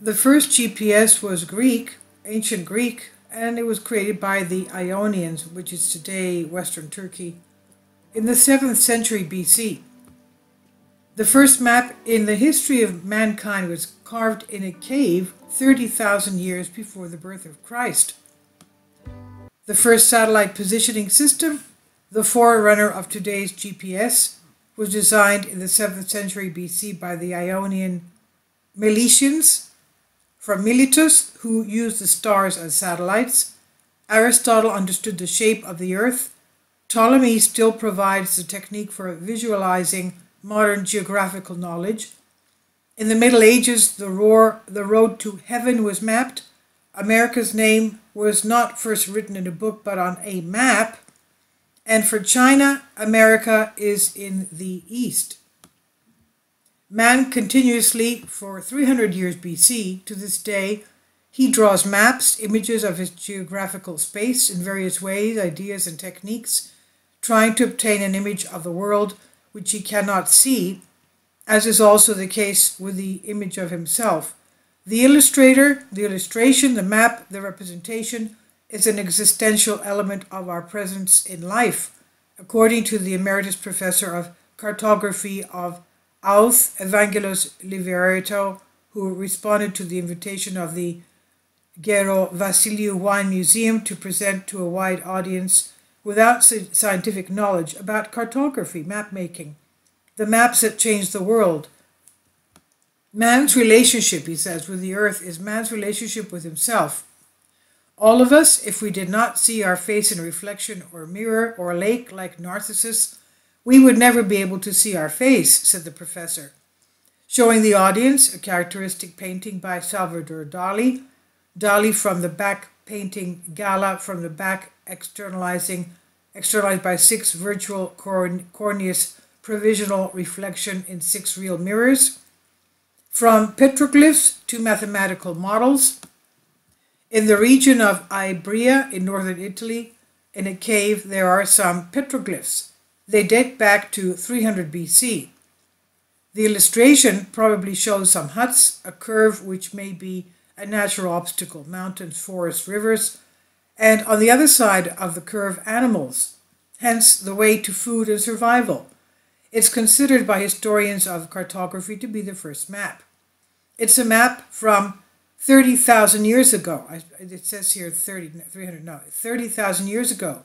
The first GPS was Greek, ancient Greek, and it was created by the Ionians, which is today Western Turkey, in the 7th century BC. The first map in the history of mankind was carved in a cave 30,000 years before the birth of Christ. The first satellite positioning system, the forerunner of today's GPS, was designed in the 7th century BC by the Ionian Milesians from Miletus, who used the stars as satellites. Aristotle understood the shape of the Earth. Ptolemy still provides the technique for visualizing modern geographical knowledge. In the Middle Ages, the road to heaven was mapped. America's name was not first written in a book but on a map. And for China, America is in the east. Man continuously, for 300 years BC to this day, he draws maps, images of his geographical space in various ways, ideas, and techniques, trying to obtain an image of the world which he cannot see, as is also the case with the image of himself. The illustrator, the illustration, the map, the representation is an existential element of our presence in life, according to the emeritus professor of cartography of Auth, Evangelos Liverato, who responded to the invitation of the Gero Vasiliou Wine Museum to present to a wide audience without scientific knowledge about cartography, map making, the maps that change the world. Man's relationship, he says, with the earth is man's relationship with himself. All of us, if we did not see our face in a reflection or mirror or lake like Narcissus, we would never be able to see our face, said the professor, showing the audience a characteristic painting by Salvador Dali. Dali from the back painting Gala from the back externalized by 6 virtual corneous provisional reflection in 6 real mirrors. From petroglyphs to mathematical models. In the region of Ibria in northern Italy, in a cave, there are some petroglyphs. They date back to 300 BC. The illustration probably shows some huts, a curve which may be a natural obstacle, mountains, forests, rivers, and on the other side of the curve, animals, hence the way to food and survival. It's considered by historians of cartography to be the first map. It's a map from 30,000 years ago. It says here 30,000 years ago,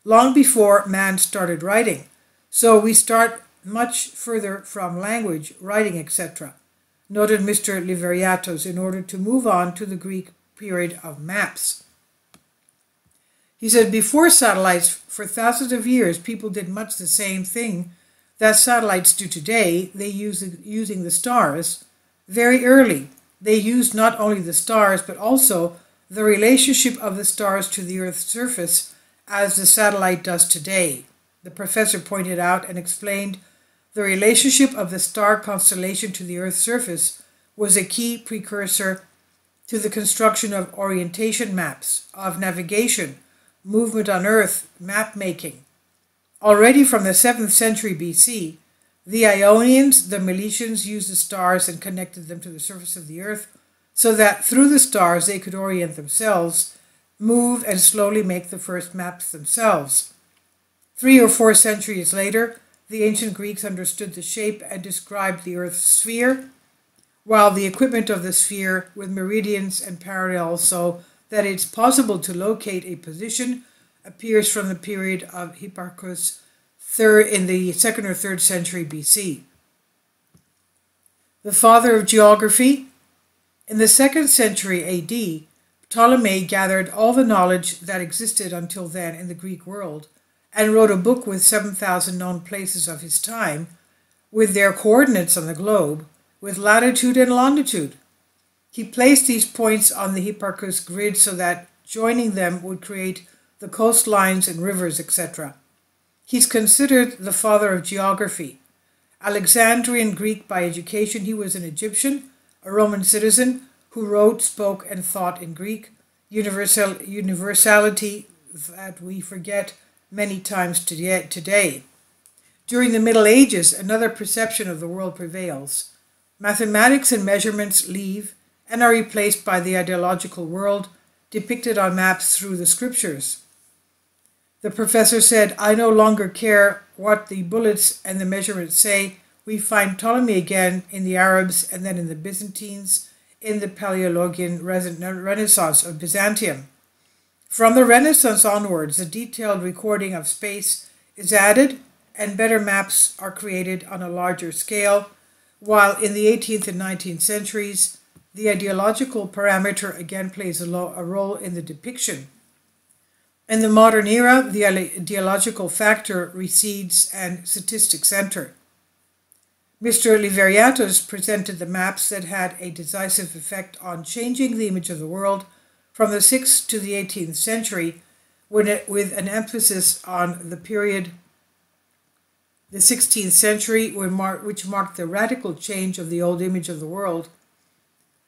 long before man started writing. So we start much further from language, writing, etc., noted Mr. Liveriatos, in order to move on to the Greek period of maps. He said, before satellites, for thousands of years, people did much the same thing that satellites do today. They using the stars. Very early, they used not only the stars, but also the relationship of the stars to the Earth's surface, as the satellite does today. The professor pointed out and explained the relationship of the star constellation to the Earth's surface was a key precursor to the construction of orientation maps, of navigation, movement on Earth, map making. Already from the 7th century BC, the Ionians, the Milesians, used the stars and connected them to the surface of the Earth so that through the stars they could orient themselves, move, and slowly make the first maps themselves. 3 or 4 centuries later, the ancient Greeks understood the shape and described the Earth's sphere, while the equipment of the sphere with meridians and parallels so that it's possible to locate a position appears from the period of Hipparchus in the 2nd or 3rd century BC. The father of geography. In the 2nd century AD, Ptolemy gathered all the knowledge that existed until then in the Greek world and wrote a book with 7,000 known places of his time, with their coordinates on the globe, with latitude and longitude. He placed these points on the Hipparchus grid so that joining them would create the coastlines and rivers, etc. He's considered the father of geography. Alexandrian Greek by education, he was an Egyptian, a Roman citizen who wrote, spoke, and thought in Greek, universality that we forget many times today. During the Middle Ages, another perception of the world prevails. Mathematics and measurements leave, and are replaced by the ideological world depicted on maps through the scriptures. The professor said, "I no longer care what the bullets and the measurements say. We find Ptolemy again in the Arabs and then in the Byzantines in the Paleologian Renaissance of Byzantium. From the Renaissance onwards, a detailed recording of space is added and better maps are created on a larger scale, while in the 18th and 19th centuries, the ideological parameter again plays a role in the depiction. In the modern era, the ideological factor recedes and statistics enter." Mr. Liveriatos presented the maps that had a decisive effect on changing the image of the world from the 6th to the 18th century, with an emphasis on the period, the 16th century, which marked the radical change of the old image of the world,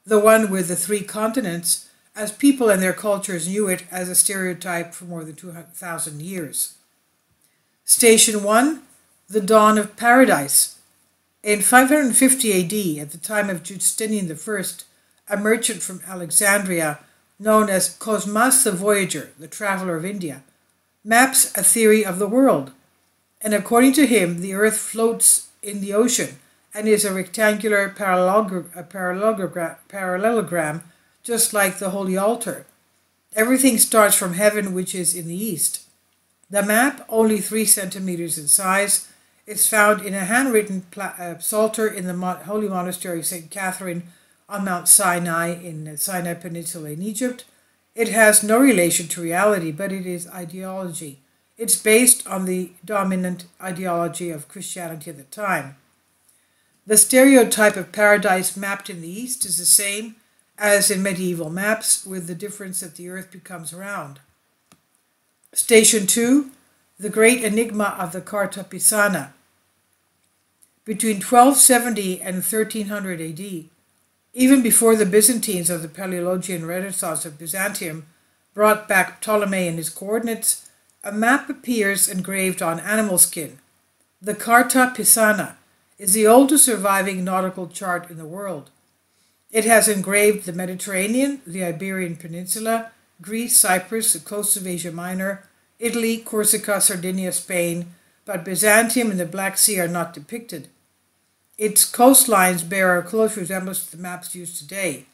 the one with the three continents, as people and their cultures knew it as a stereotype for more than 2,000 years. Station 1, the dawn of paradise. In 550 AD, at the time of Justinian I, a merchant from Alexandria, known as Cosmas the Voyager, the traveler of India, maps a theory of the world, and according to him, the earth floats in the ocean and is a rectangular parallelogram, just like the Holy Altar. Everything starts from heaven, which is in the east. The map, only 3 centimeters in size, is found in a handwritten psalter in the Holy Monastery of St. Catherine on Mount Sinai in the Sinai Peninsula in Egypt. It has no relation to reality, but it is ideology. It's based on the dominant ideology of Christianity at the time. The stereotype of paradise mapped in the east is the same as in medieval maps, with the difference that the earth becomes round. Station 2, the great enigma of the Carta Pisana. Between 1270 and 1300 AD, even before the Byzantines of the Paleologian Renaissance of Byzantium brought back Ptolemy and his coordinates, a map appears engraved on animal skin. The Carta Pisana is the oldest surviving nautical chart in the world. It has engraved the Mediterranean, the Iberian Peninsula, Greece, Cyprus, the coasts of Asia Minor, Italy, Corsica, Sardinia, Spain, but Byzantium and the Black Sea are not depicted. Its coastlines bear a close resemblance to the maps used today.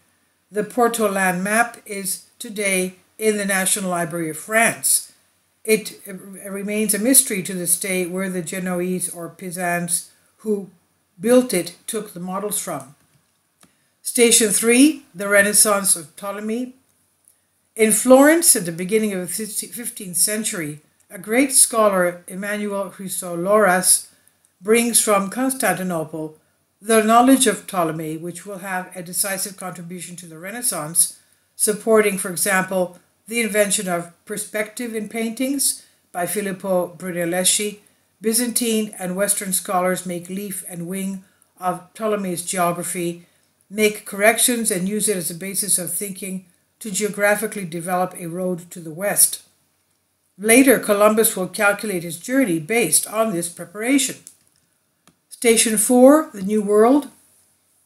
The Portolan map is today in the National Library of France. It remains a mystery to this day where the Genoese or Pisans who built it took the models from. Station 3, the Renaissance of Ptolemy. In Florence, at the beginning of the 15th century, a great scholar, Emmanuel Chrysoloras, brings from Constantinople the knowledge of Ptolemy, which will have a decisive contribution to the Renaissance, supporting, for example, the invention of perspective in paintings by Filippo Brunelleschi. Byzantine and Western scholars make leaf and wing of Ptolemy's geography, make corrections and use it as a basis of thinking to geographically develop a road to the west. Later, Columbus will calculate his journey based on this preparation. Station 4, the New World.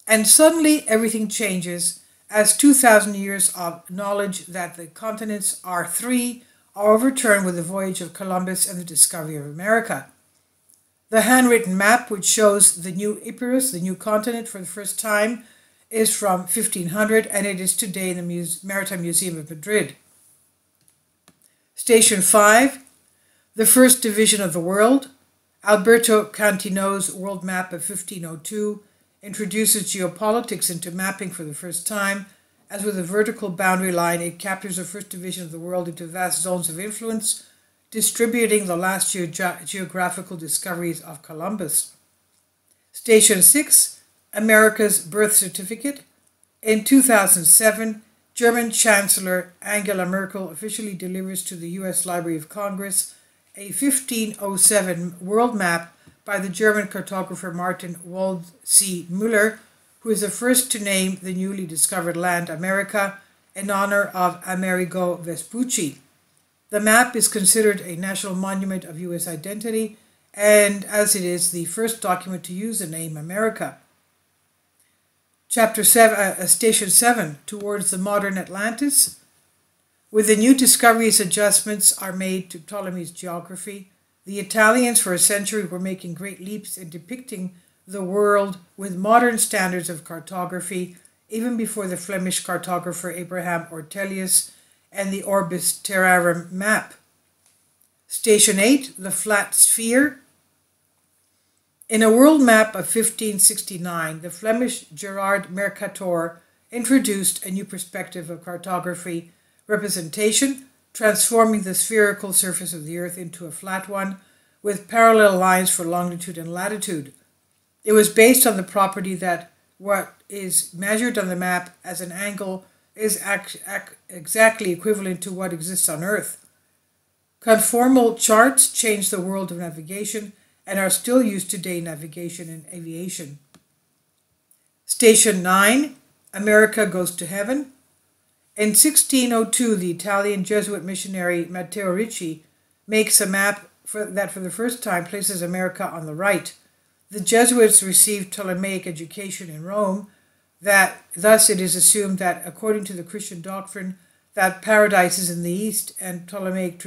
And suddenly everything changes as 2,000 years of knowledge that the continents are 3 are overturned with the voyage of Columbus and the discovery of America. The handwritten map, which shows the new Epirus, the new continent for the first time, is from 1500, and it is today in the Maritime Museum of Madrid. Station 5, the first division of the world. Alberto Cantino's world map of 1502 introduces geopolitics into mapping for the first time, as with a vertical boundary line, it captures the first division of the world into vast zones of influence, distributing the last geographical discoveries of Columbus. Station 6, America's birth certificate. In 2007, German Chancellor Angela Merkel officially delivers to the U.S. Library of Congress a 1507 world map by the German cartographer Martin Wald-C-Müller, who is the first to name the newly discovered land America in honor of Amerigo Vespucci. The map is considered a national monument of U.S. identity, and as it is the first document to use the name America. Station 7, towards the modern Atlantis. With the new discoveries, adjustments are made to Ptolemy's geography. The Italians for a century were making great leaps in depicting the world with modern standards of cartography, even before the Flemish cartographer Abraham Ortelius and the Orbis Terrarum map. Station 8, the flat sphere. In a world map of 1569, the Flemish Gerard Mercator introduced a new perspective of cartography representation, transforming the spherical surface of the Earth into a flat one with parallel lines for longitude and latitude. It was based on the property that what is measured on the map as an angle is exactly equivalent to what exists on Earth. Conformal charts changed the world of navigation and are still used today in navigation and aviation. Station 9, America Goes to Heaven. In 1602, the Italian Jesuit missionary Matteo Ricci makes a map that for the first time places America on the right. The Jesuits received Ptolemaic education in Rome, thus it is assumed that according to the Christian doctrine that paradise is in the east, and the Ptolemaic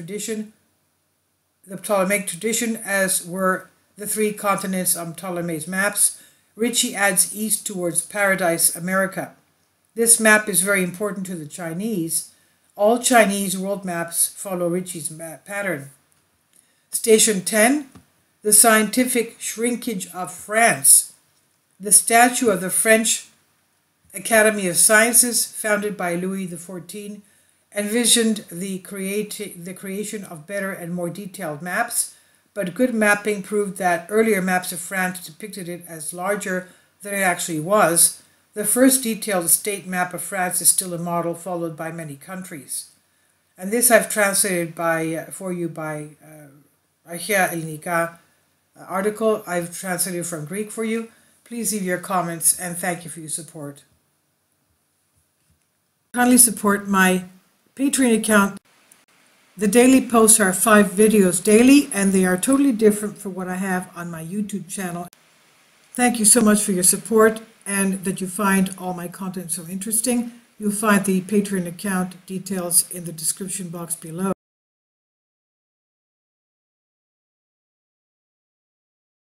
tradition, as were the three continents on Ptolemy's maps, Ricci adds east towards Paradise, America. This map is very important to the Chinese. All Chinese world maps follow Ricci's pattern. Station 10, the scientific shrinkage of France. The statue of the French Academy of Sciences, founded by Louis XIV, envisioned the creation of better and more detailed maps, but good mapping proved that earlier maps of France depicted it as larger than it actually was. The first detailed state map of France is still a model followed by many countries. And this I've translated for you by Archea Elnica article. I've translated from Greek for you. Please leave your comments and thank you for your support. Kindly support my Patreon account. The daily posts are 5 videos daily, and they are totally different from what I have on my YouTube channel. Thank you so much for your support and that you find all my content so interesting. You'll find the Patreon account details in the description box below.